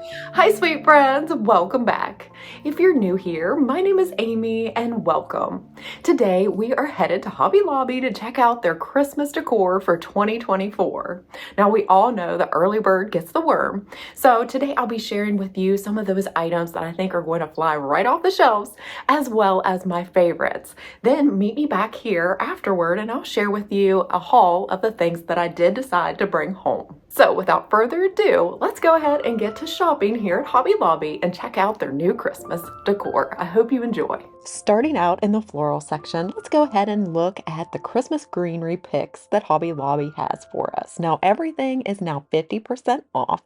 Hi, sweet friends, welcome back. If you're new here, my name is Amy and welcome. Today we are headed to Hobby Lobby to check out their Christmas decor for 2024. Now, we all know the early bird gets the worm, so today I'll be sharing with you some of those items that I think are going to fly right off the shelves, as well as my favorites. Then meet me back here afterward and I'll share with you a haul of the things that I did decide to bring home. So without further ado, let's go ahead and get to shopping here at Hobby Lobby and check out their new Christmas decor. I hope you enjoy. Starting out in the floral section, let's go ahead and look at the Christmas greenery picks that Hobby Lobby has for us. Now everything is now 50% off.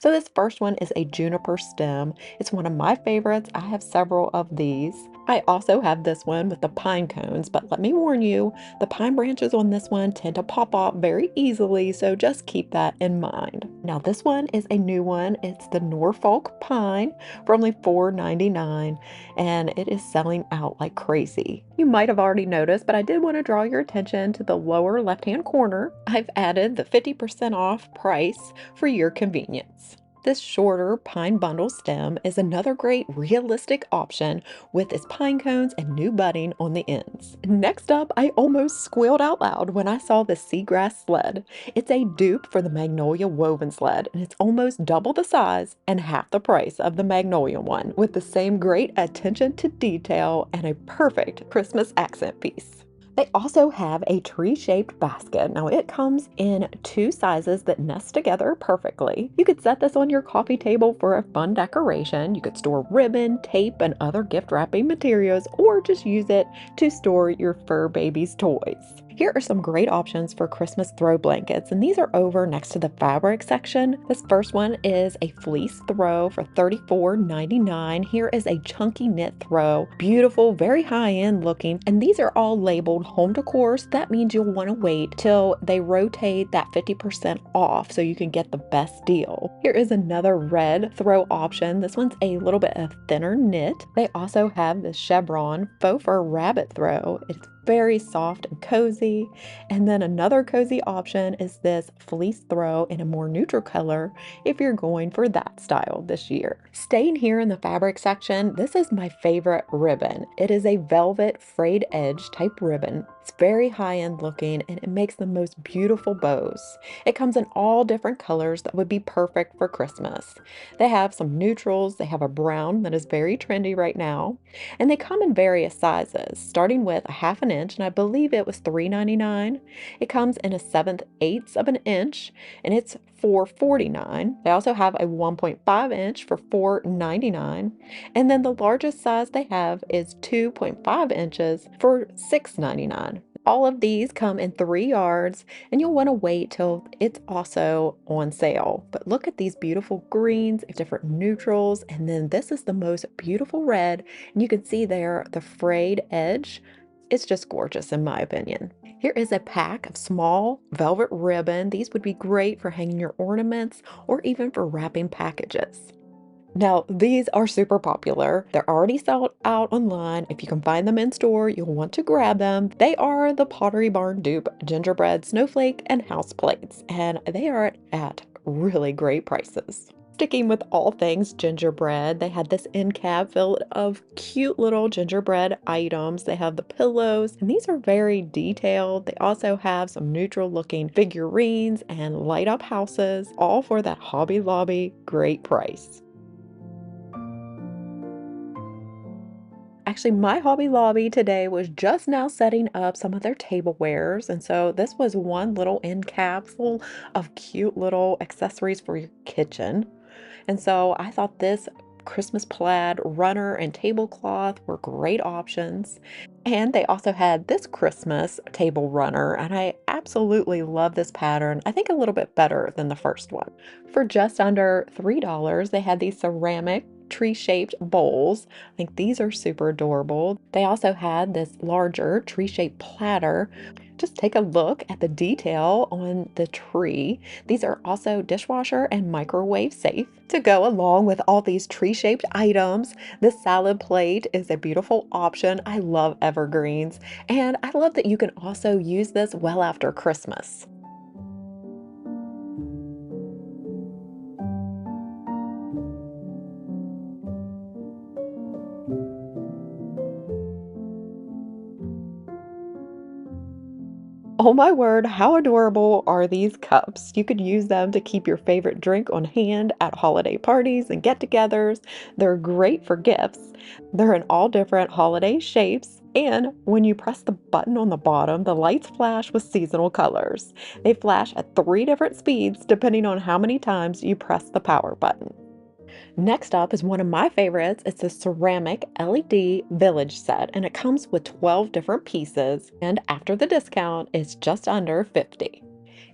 So this first one is a juniper stem. It's one of my favorites. I have several of these. I also have this one with the pine cones, but let me warn you, the pine branches on this one tend to pop off very easily, so just keep that in mind. Now this one is a new one. It's the Norfolk pine for only $4.99, and it is selling out like crazy. You might have already noticed, but I did want to draw your attention to the lower left-hand corner. I've added the 50% off price for your convenience. This shorter pine bundle stem is another great realistic option with its pine cones and new budding on the ends. Next up, I almost squealed out loud when I saw the seagrass sled. It's a dupe for the magnolia woven sled, and it's almost double the size and half the price of the magnolia one, with the same great attention to detail and a perfect Christmas accent piece. They also have a tree-shaped basket. Now it comes in two sizes that nest together perfectly. You could set this on your coffee table for a fun decoration. You could store ribbon, tape, and other gift wrapping materials, or just use it to store your fur baby's toys. Here are some great options for Christmas throw blankets, and these are over next to the fabric section. This first one is a fleece throw for $34.99. Here is a chunky knit throw, beautiful, very high-end looking, and these are all labeled home decor, so that means you'll want to wait till they rotate that 50% off so you can get the best deal. Here is another red throw option. This one's a little bit of thinner knit. They also have the chevron faux fur rabbit throw. It's very soft and cozy. And then another cozy option is this fleece throw in a more neutral color if you're going for that style this year. Staying here in the fabric section, this is my favorite ribbon. It is a velvet frayed edge type ribbon. It's very high-end looking and it makes the most beautiful bows. It comes in all different colors that would be perfect for Christmas. They have some neutrals, they have a brown that is very trendy right now, and they come in various sizes, starting with a half an inch, and I believe it was $3.99. It comes in a 7/8 of an inch, and it's $4.49. They also have a 1.5 inch for $4.99, and then the largest size they have is 2.5 inches for $6.99. All of these come in 3 yards, and you'll want to wait till it's also on sale. But look at these beautiful greens, different neutrals, and then this is the most beautiful red, and you can see there the frayed edge. It's just gorgeous in my opinion. Here is a pack of small velvet ribbon. These would be great for hanging your ornaments or even for wrapping packages. Now, these are super popular. They're already sold out online. If you can find them in store, you'll want to grab them. They are the Pottery Barn dupe gingerbread snowflake and house plates, and they are at really great prices. Sticking with all things gingerbread, they had this end cap filled of cute little gingerbread items. They have the pillows, and these are very detailed. They also have some neutral looking figurines and light up houses, all for that Hobby Lobby great price. Actually, my Hobby Lobby today was just now setting up some of their tablewares, and so this was one little end capsule of cute little accessories for your kitchen. And so I thought this Christmas plaid runner and tablecloth were great options. And they also had this Christmas table runner, and I absolutely love this pattern. I think a little bit better than the first one. For just under $3, they had these ceramic tree-shaped bowls. I think these are super adorable. They also had this larger tree-shaped platter. Just take a look at the detail on the tree. These are also dishwasher and microwave safe. To go along with all these tree-shaped items, this salad plate is a beautiful option. I love evergreens, and I love that you can also use this well after Christmas. Oh my word, how adorable are these cups? You could use them to keep your favorite drink on hand at holiday parties and get-togethers. They're great for gifts. They're in all different holiday shapes. And when you press the button on the bottom, the lights flash with seasonal colors. They flash at 3 different speeds depending on how many times you press the power button. Next up is one of my favorites. It's a ceramic LED village set, and it comes with 12 different pieces, and after the discount, it's just under 50.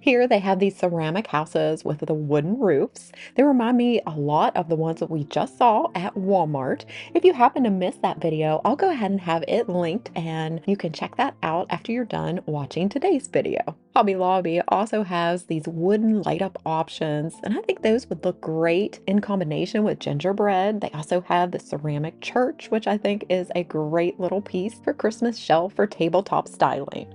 Here they have these ceramic houses with the wooden roofs. They remind me a lot of the ones that we just saw at Walmart. If you happen to miss that video, I'll go ahead and have it linked and you can check that out after you're done watching today's video. Hobby Lobby also has these wooden light up options, and I think those would look great in combination with gingerbread. They also have the ceramic church, which I think is a great little piece for Christmas shelf or tabletop styling.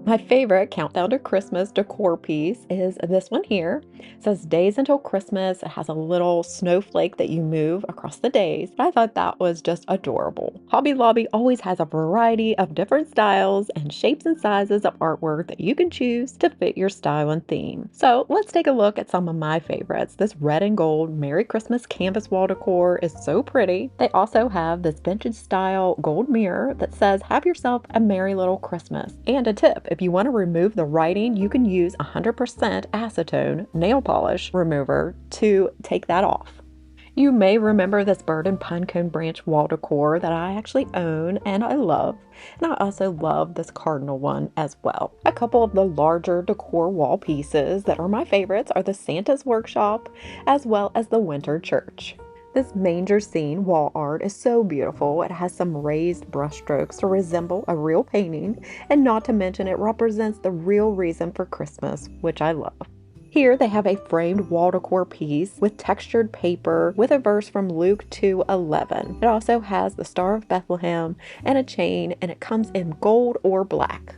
My favorite countdown to Christmas decor piece is this one here. It says days until Christmas. It has a little snowflake that you move across the days. I thought that was just adorable. Hobby Lobby always has a variety of different styles and shapes and sizes of artwork that you can choose to fit your style and theme. So let's take a look at some of my favorites. This red and gold Merry Christmas canvas wall decor is so pretty. They also have this vintage style gold mirror that says have yourself a merry little Christmas. And a tip, if you want to remove the writing, you can use 100% acetone nail polish remover to take that off. You may remember this bird and pinecone branch wall decor that I actually own and I love. And I also love this cardinal one as well. A couple of the larger decor wall pieces that are my favorites are the Santa's Workshop as well as the Winter Church. This manger scene wall art is so beautiful. It has some raised brushstrokes to resemble a real painting, and not to mention it represents the real reason for Christmas, which I love. Here they have a framed wall decor piece with textured paper with a verse from Luke 2:11. It also has the Star of Bethlehem and a chain, and it comes in gold or black.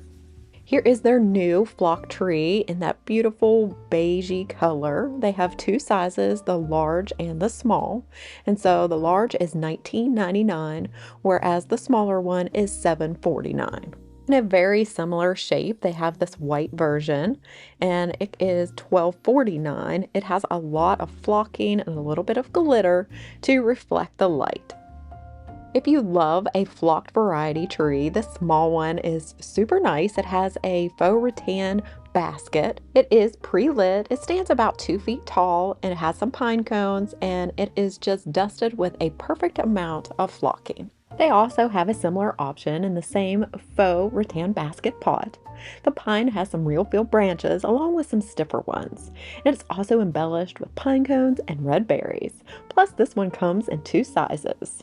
Here is their new flock tree in that beautiful beigey color. They have 2 sizes, the large and the small. And so the large is $19.99, whereas the smaller one is $7.49. In a very similar shape, they have this white version, and it is $12.49. It has a lot of flocking and a little bit of glitter to reflect the light. If you love a flocked variety tree, the small one is super nice. It has a faux rattan basket. It is pre-lit. It stands about 2 feet tall and it has some pine cones, and it is just dusted with a perfect amount of flocking. They also have a similar option in the same faux rattan basket pot. The pine has some real feel branches along with some stiffer ones. And it's also embellished with pine cones and red berries. Plus this one comes in 2 sizes.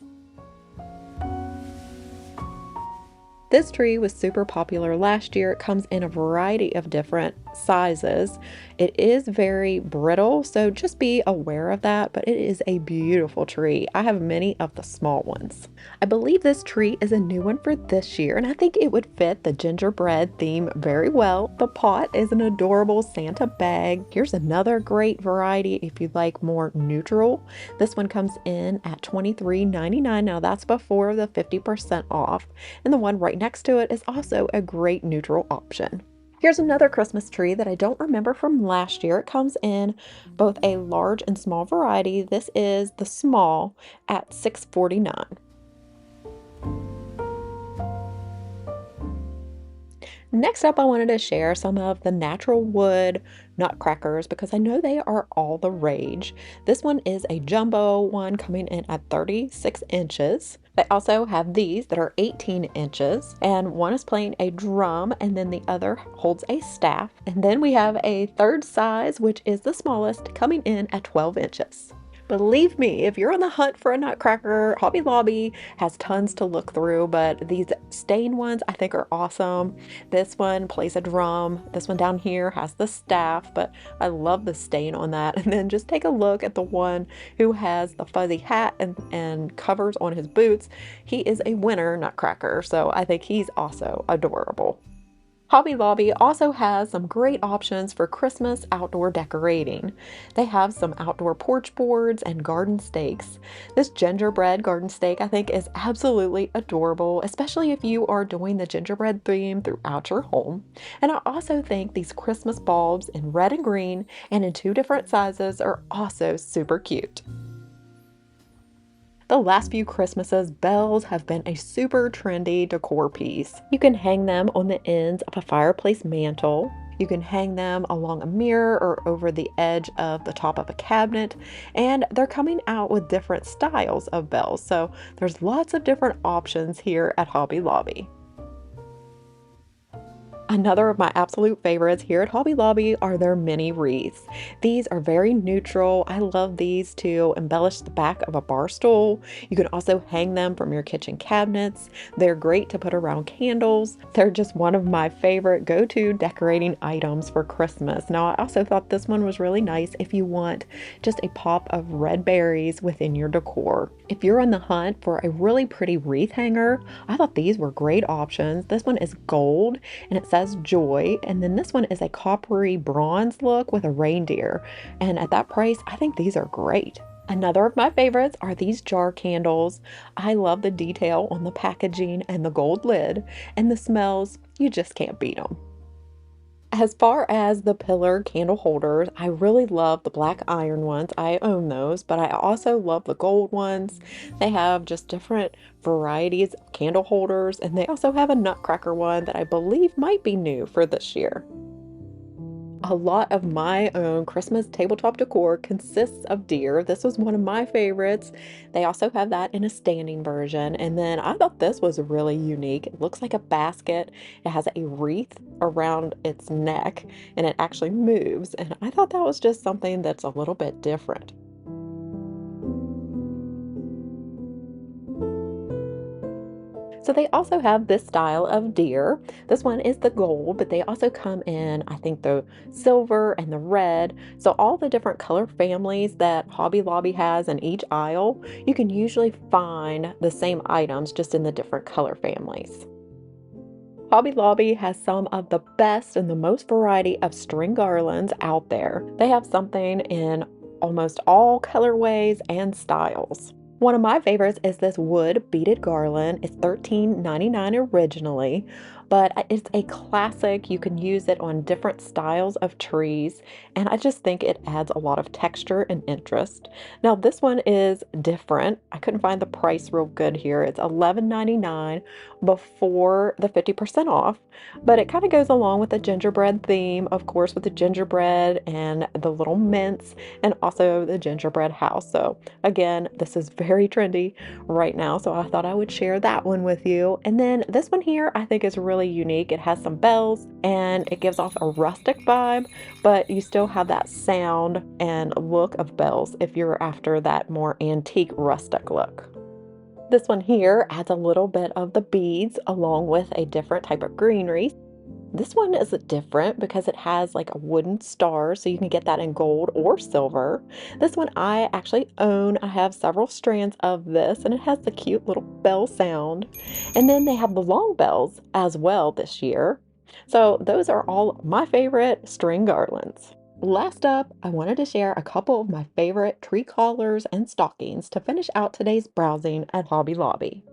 This tree was super popular last year. It comes in a variety of different sizes. It is very brittle, so just be aware of that, but it is a beautiful tree. I have many of the small ones. I believe this tree is a new one for this year, and I think it would fit the gingerbread theme very well. The pot is an adorable Santa bag. Here's another great variety if you'd like more neutral. This one comes in at $23.99. Now that's before the 50% off, and the one right next to it is also a great neutral option. Here's another Christmas tree that I don't remember from last year. It comes in both a large and small variety. This is the small at $6.49. Next up, I wanted to share some of the natural wood nutcrackers because I know they are all the rage. This one is a jumbo one coming in at 36 inches. They also have these that are 18 inches, and one is playing a drum and then the other holds a staff. And then we have a third size, which is the smallest, coming in at 12 inches. Believe me, if you're on the hunt for a nutcracker, Hobby Lobby has tons to look through, but these stained ones I think are awesome. This one plays a drum. This one down here has the staff, but I love the stain on that. And then just take a look at the one who has the fuzzy hat and covers on his boots. He is a winter nutcracker, so I think he's also adorable. Hobby Lobby also has some great options for Christmas outdoor decorating. They have some outdoor porch boards and garden stakes. This gingerbread garden stake I think is absolutely adorable, especially if you are doing the gingerbread theme throughout your home. And I also think these Christmas bulbs in red and green and in two different sizes are also super cute. The last few Christmases, bells have been a super trendy decor piece. You can hang them on the ends of a fireplace mantle. You can hang them along a mirror or over the edge of the top of a cabinet, and they're coming out with different styles of bells. So there's lots of different options here at Hobby Lobby. Another of my absolute favorites here at Hobby Lobby are their mini wreaths. These are very neutral. I love these to embellish the back of a bar stool. You can also hang them from your kitchen cabinets. They're great to put around candles. They're just one of my favorite go-to decorating items for Christmas. Now, I also thought this one was really nice if you want just a pop of red berries within your decor. If you're on the hunt for a really pretty wreath hanger, I thought these were great options. This one is gold and it says joy, and then this one is a coppery bronze look with a reindeer, and at that price I think these are great. Another of my favorites are these jar candles. I love the detail on the packaging and the gold lid, and the smells, you just can't beat them. As far as the pillar candle holders, I really love the black iron ones. I own those, but I also love the gold ones. They have just different varieties of candle holders, and they also have a nutcracker one that I believe might be new for this year. A lot of my own Christmas tabletop decor consists of deer. This was one of my favorites. They also have that in a standing version. And then I thought this was really unique. It looks like a basket. It has a wreath around its neck and it actually moves. And I thought that was just something that's a little bit different. So they also have this style of deer. This one is the gold, but they also come in, I think, the silver and the red. So all the different color families that Hobby Lobby has in each aisle, you can usually find the same items just in the different color families. Hobby Lobby has some of the best and the most variety of string garlands out there. They have something in almost all colorways and styles. One of my favorites is this wood beaded garland. It's $13.99 originally, but it's a classic. You can use it on different styles of trees, and I just think it adds a lot of texture and interest. Now, this one is different. I couldn't find the price real good here. It's $11.99 before the 50% off, but it kind of goes along with the gingerbread theme, of course, with the gingerbread and the little mints, and also the gingerbread house. So again, this is very trendy right now, so I thought I would share that one with you. And then this one here I think is really unique. It has some bells and it gives off a rustic vibe, but you still have that sound and look of bells if you're after that more antique rustic look. This one here adds a little bit of the beads along with a different type of greenery. This one is different because it has like a wooden star, so you can get that in gold or silver. This one I actually own. I have several strands of this, and it has the cute little bell sound. And then they have the long bells as well this year. So those are all my favorite string garlands. Last up, I wanted to share a couple of my favorite tree collars and stockings to finish out today's browsing at Hobby Lobby.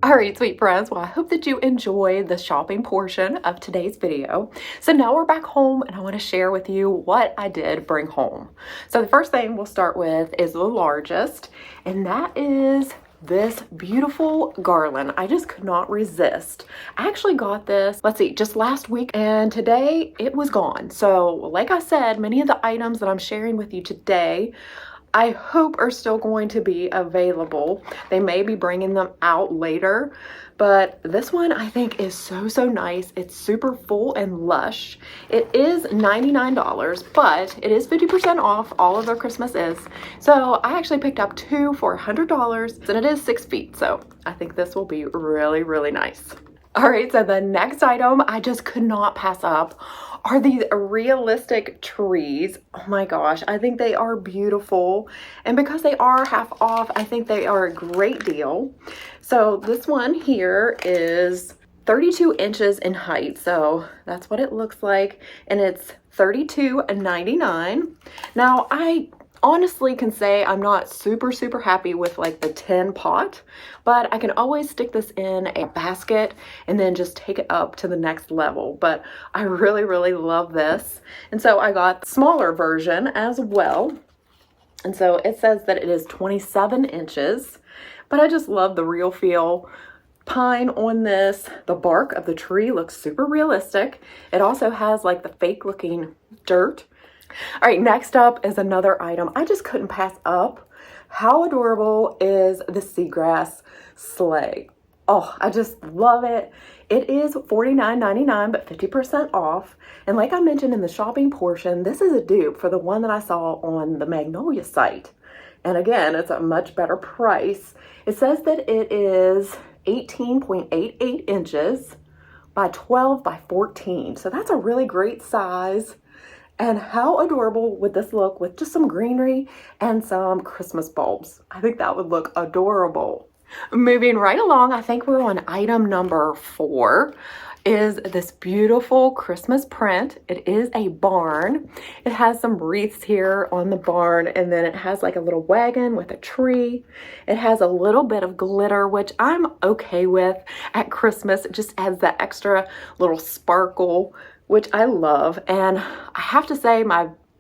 All right, sweet friends. Well, I hope that you enjoyed the shopping portion of today's video. So now we're back home and I want to share with you what I did bring home. So the first thing we'll start with is the largest, and that is this beautiful garland. I just could not resist. I actually got this, let's see, just last week, and today it was gone. So like I said, many of the items that I'm sharing with you today I hope are still going to be available. They may be bringing them out later, but this one I think is so nice. It's super full and lush. It is $99, but it is 50% off. All of their Christmas is. So I actually picked up two for $100, and it is 6 feet. So I think this will be really nice. All right, so the next item I just could not pass up are these realistic trees. Oh my gosh, I think they are beautiful. And because they are half off, I think they are a great deal. So this one here is 32 inches in height. So that's what it looks like. And it's $32.99. Now I honestly can say I'm not super happy with like the tin pot, but I can always stick this in a basket and then just take it up to the next level. But I really love this, and so I got the smaller version as well. And so it says that it is 27 inches, but I just love the real feel pine on this. The bark of the tree looks super realistic. It also has like the fake looking dirt. All right, next up is another item I just couldn't pass up. How adorable is the seagrass sleigh? Oh, I just love it. It is $49.99, but 50% off. And like I mentioned in the shopping portion, this is a dupe for the one that I saw on the Magnolia site. And again, it's a much better price. It says that it is 18.88 inches by 12 by 14. So that's a really great size. And how adorable would this look with just some greenery and some Christmas bulbs? I think that would look adorable. Moving right along, I think we're on item number 4, is this beautiful Christmas print. It is a barn. It has some wreaths here on the barn, and then it has like a little wagon with a tree. It has a little bit of glitter, which I'm okay with at Christmas. It just adds that extra little sparkle, which I love. And I have to say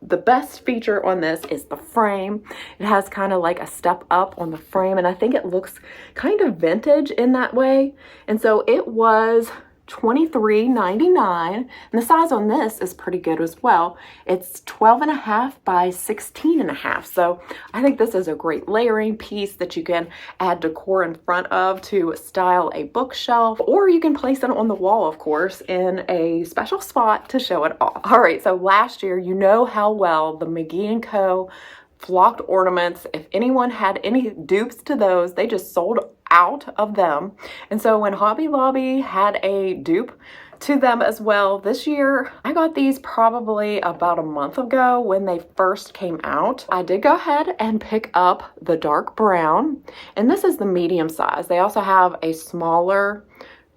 the best feature on this is the frame. It has kind of like a step up on the frame, and I think it looks kind of vintage in that way. And so it was $23.99, and the size on this is pretty good as well. It's 12.5 by 16.5. So I think this is a great layering piece that you can add decor in front of to style a bookshelf, or you can place it on the wall, of course, in a special spot to show it off. All right, so last year, you know how well the McGee & Co. flocked ornaments, if anyone had any dupes to those, they just sold out of them. And so when Hobby Lobby had a dupe to them as well this year, I got these probably about a month ago when they first came out. I did go ahead and pick up the dark brown, and this is the medium size. They also have a smaller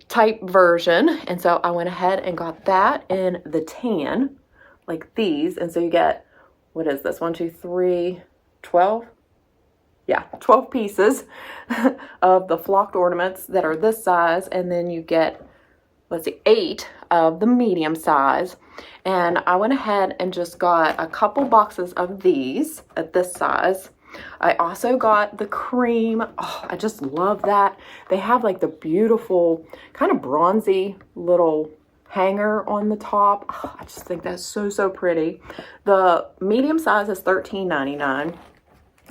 type version, and so I went ahead and got that in the tan, like these. And so you get, what is this, 1, 2, 3, 12? Yeah, 12 pieces of the flocked ornaments that are this size, and then you get, let's see, 8 of the medium size. And I went ahead and just got a couple boxes of these at this size. I also got the cream. Oh, I just love that. They have like the beautiful kind of bronzy little hanger on the top. Oh, I just think that's so pretty. The medium size is $13.99.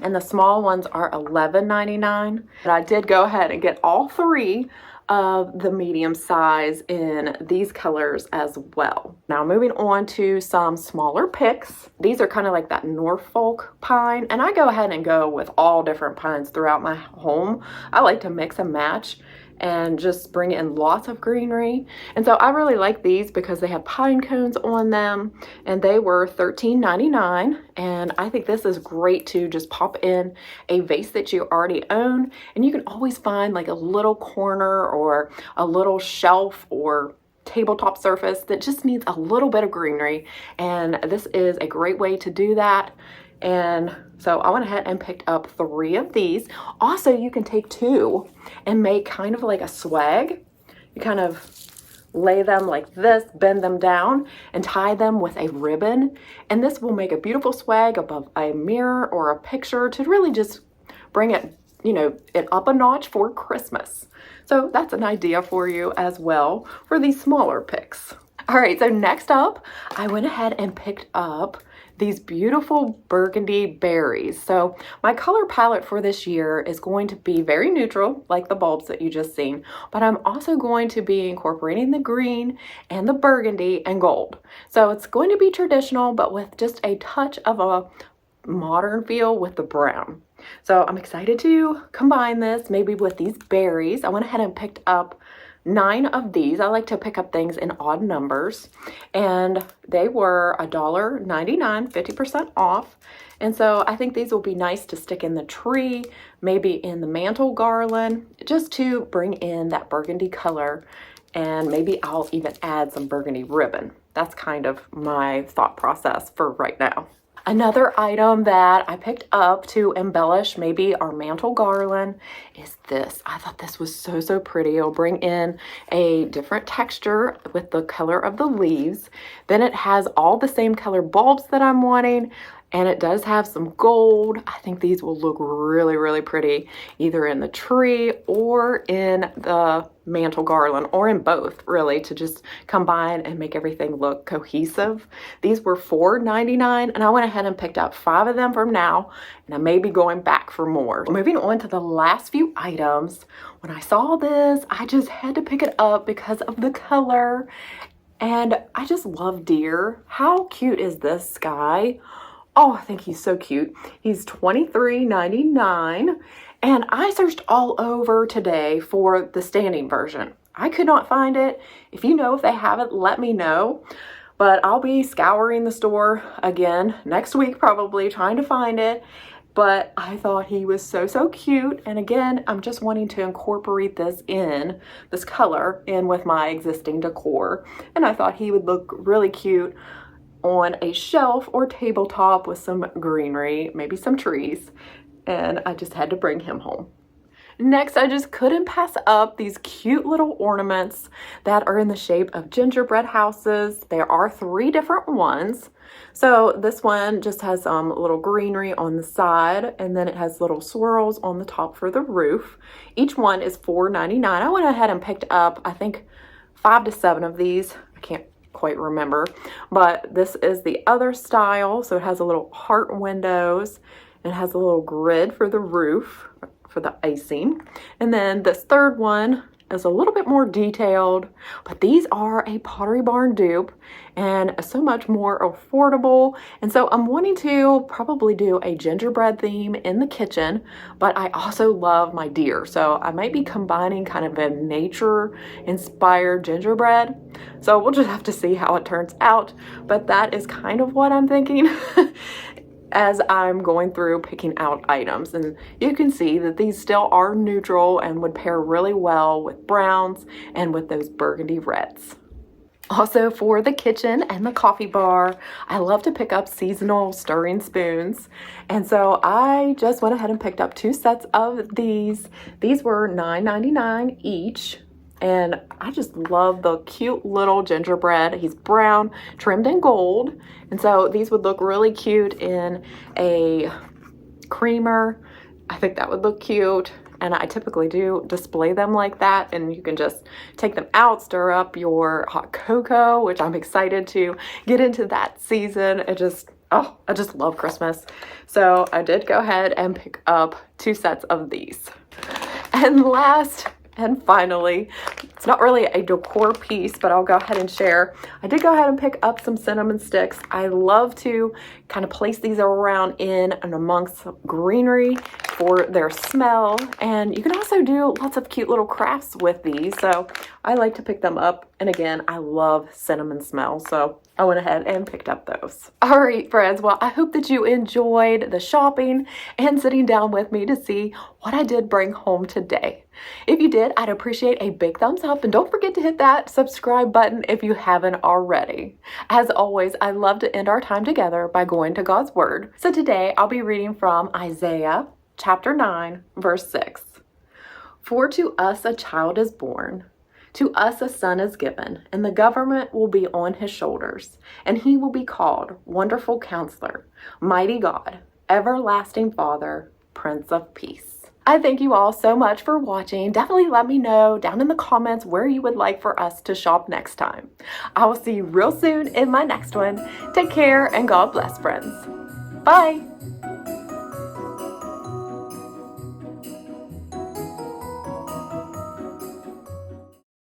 and the small ones are $11.99. But I did go ahead and get all 3 of the medium size in these colors as well. Now moving on to some smaller picks. These are kind of like that Norfolk pine, and I go ahead and go with all different pines throughout my home. I like to mix and match and just bring in lots of greenery. And so I really like these because they have pine cones on them, and they were $13.99. And I think this is great to just pop in a vase that you already own, and you can always find like a little corner or a little shelf or tabletop surface that just needs a little bit of greenery, and this is a great way to do that. And so I went ahead and picked up 3 of these. Also, you can take 2 and make kind of like a swag. You kind of lay them like this, bend them down, and tie them with a ribbon. And this will make a beautiful swag above a mirror or a picture to really just bring it, you know, it up a notch for Christmas. So that's an idea for you as well for these smaller picks. All right, so next up, I went ahead and picked up these beautiful burgundy berries. So my color palette for this year is going to be very neutral, like the bulbs that you just seen, but I'm also going to be incorporating the green and the burgundy and gold. So it's going to be traditional, but with just a touch of a modern feel with the brown. So I'm excited to combine this maybe with these berries. I went ahead and picked up 9 of these. I like to pick up things in odd numbers, and they were $1.99, 50% off. And so I think these will be nice to stick in the tree, maybe in the mantle garland, just to bring in that burgundy color. And maybe I'll even add some burgundy ribbon. That's kind of my thought process for right now. Another item that I picked up to embellish maybe our mantle garland is this. I thought this was so pretty. It'll bring in a different texture with the color of the leaves. Then it has all the same color bulbs that I'm wanting, and it does have some gold. I think these will look really pretty either in the tree or in the mantle garland, or in both, really, to just combine and make everything look cohesive. These were $4.99, and I went ahead and picked up 5 of them from now, and I may be going back for more. Moving on to the last few items. When I saw this, I just had to pick it up because of the color, and I just love deer. How cute is this guy? Oh, I think he's so cute. He's $23.99. And I searched all over today for the standing version. I could not find it. If you know if they have it, let me know. But I'll be scouring the store again next week, probably trying to find it. But I thought he was so cute. And again, I'm just wanting to incorporate this color in with my existing decor. And I thought he would look really cute on a shelf or tabletop with some greenery, maybe some trees. And I just had to bring him home. Next, I just couldn't pass up these cute little ornaments that are in the shape of gingerbread houses. There are 3 different ones. So this one just has some little greenery on the side, and then it has little swirls on the top for the roof. Each one is $4.99. I went ahead and picked up, I think, 5 to 7 of these. I can't quite remember, but this is the other style. So it has a little heart windows. It has a little grid for the roof for the icing. And then this third one is a little bit more detailed, but these are a Pottery Barn dupe and so much more affordable. And so I'm wanting to probably do a gingerbread theme in the kitchen, but I also love my deer. So I might be combining kind of a nature inspired gingerbread. So we'll just have to see how it turns out. But that is kind of what I'm thinking. As I'm going through picking out items, and you can see that these still are neutral and would pair really well with browns and with those burgundy reds. Also, for the kitchen and the coffee bar, I love to pick up seasonal stirring spoons. And so I just went ahead and picked up 2 sets of these. These were $9.99 each. And I just love the cute little gingerbread. He's brown, trimmed in gold. And so these would look really cute in a creamer. I think that would look cute. And I typically do display them like that. And you can just take them out, stir up your hot cocoa, which I'm excited to get into that season. I just love Christmas. So I did go ahead and pick up 2 sets of these. And last and finally, it's not really a decor piece, but I'll go ahead and share. I did go ahead and pick up some cinnamon sticks. I love to kind of place these around in and amongst greenery for their smell. And you can also do lots of cute little crafts with these. So I like to pick them up. And again, I love cinnamon smell. So I went ahead and picked up those. All right, friends. Well, I hope that you enjoyed the shopping and sitting down with me to see what I did bring home today. If you did, I'd appreciate a big thumbs up, and don't forget to hit that subscribe button if you haven't already. As always, I love to end our time together by going to God's Word. So today I'll be reading from Isaiah chapter 9, verse 6. For to us a child is born, to us a son is given, and the government will be on his shoulders, and he will be called Wonderful Counselor, Mighty God, Everlasting Father, Prince of Peace. I thank you all so much for watching. Definitely let me know down in the comments where you would like for us to shop next time. I will see you real soon in my next one. Take care and God bless, friends. Bye.